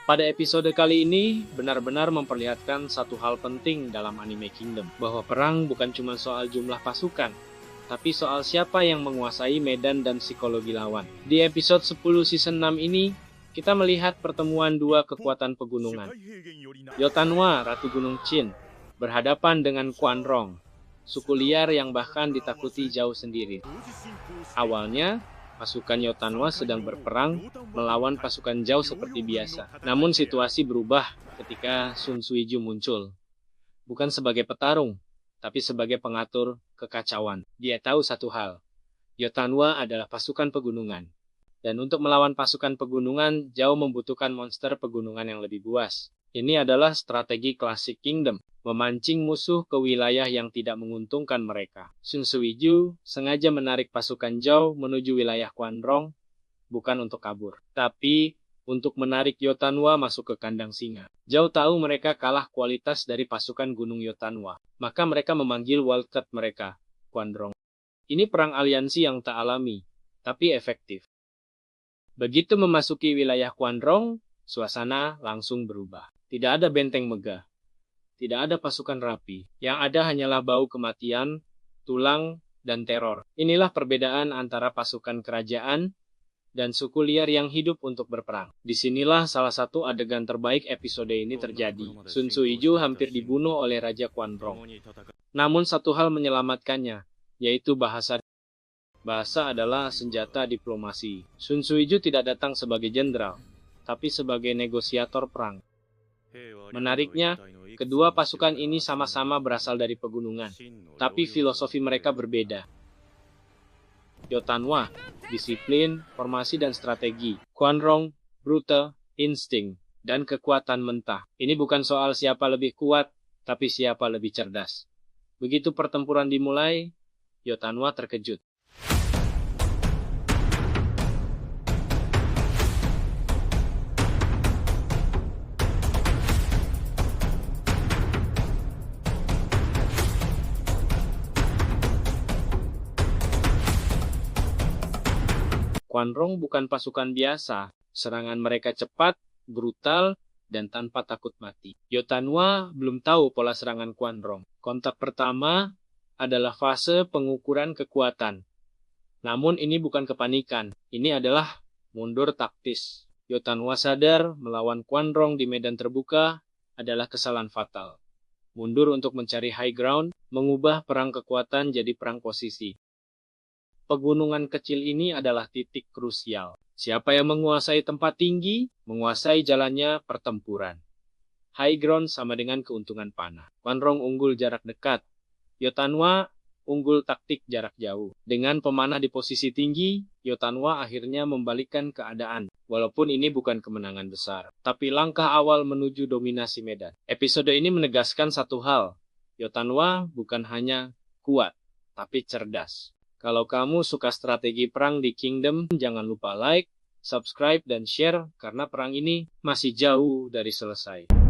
Pada episode kali ini, benar-benar memperlihatkan satu hal penting dalam anime Kingdom, bahwa perang bukan cuma soal jumlah pasukan, tapi soal siapa yang menguasai medan dan psikologi lawan. Di episode 10 season 6 ini, kita melihat pertemuan dua kekuatan pegunungan. Yotanwa, Ratu Gunung Qin, berhadapan dengan Quan Rong, suku liar yang bahkan ditakuti Zhao sendiri. Awalnya, pasukan Yotanwa sedang berperang melawan pasukan Zhao seperti biasa. Namun situasi berubah ketika Sun Suiju muncul. Bukan sebagai petarung, tapi sebagai pengatur kekacauan. Dia tahu satu hal, Yotanwa adalah pasukan pegunungan. Dan untuk melawan pasukan pegunungan, Zhao membutuhkan monster pegunungan yang lebih buas. Ini adalah strategi klasik Kingdom, memancing musuh ke wilayah yang tidak menguntungkan mereka. Sun Suiju sengaja menarik pasukan Zhao menuju wilayah Quan Rong, bukan untuk kabur, tapi untuk menarik Yotanwa masuk ke kandang singa. Zhao tahu mereka kalah kualitas dari pasukan Gunung Yotanwa, maka mereka memanggil wildcat mereka, Quan Rong. Ini perang aliansi yang tak alami, tapi efektif. Begitu memasuki wilayah Quan Rong, suasana langsung berubah. Tidak ada benteng megah. Tidak ada pasukan rapi. Yang ada hanyalah bau kematian, tulang, dan teror. Inilah perbedaan antara pasukan kerajaan dan suku liar yang hidup untuk berperang. Disinilah salah satu adegan terbaik episode ini terjadi. Sun Suiju hampir dibunuh oleh Raja Quan Rong. Namun satu hal menyelamatkannya, yaitu bahasa. Bahasa adalah senjata diplomasi. Sun Suiju tidak datang sebagai jenderal, tapi sebagai negosiator perang. Menariknya, kedua pasukan ini sama-sama berasal dari pegunungan, tapi filosofi mereka berbeda. Yotanwa, disiplin, formasi dan strategi. Quan Rong, brute, insting, dan kekuatan mentah. Ini bukan soal siapa lebih kuat, tapi siapa lebih cerdas. Begitu pertempuran dimulai, Yotanwa terkejut. Quan Rong bukan pasukan biasa, serangan mereka cepat, brutal, dan tanpa takut mati. Yotanwa belum tahu pola serangan Quan Rong. Kontak pertama adalah fase pengukuran kekuatan. Namun ini bukan kepanikan, ini adalah mundur taktis. Yotanwa sadar melawan Quan Rong di medan terbuka adalah kesalahan fatal. Mundur untuk mencari high ground, mengubah perang kekuatan jadi perang posisi. Pegunungan kecil ini adalah titik krusial. Siapa yang menguasai tempat tinggi, menguasai jalannya pertempuran. High ground sama dengan keuntungan panah. Quan Rong unggul jarak dekat. Yotanwa unggul taktik jarak jauh. Dengan pemanah di posisi tinggi, Yotanwa akhirnya membalikkan keadaan. Walaupun ini bukan kemenangan besar, tapi langkah awal menuju dominasi medan. Episode ini menegaskan satu hal. Yotanwa bukan hanya kuat, tapi cerdas. Kalau kamu suka strategi perang di Kingdom, jangan lupa like, subscribe, dan share karena perang ini masih jauh dari selesai.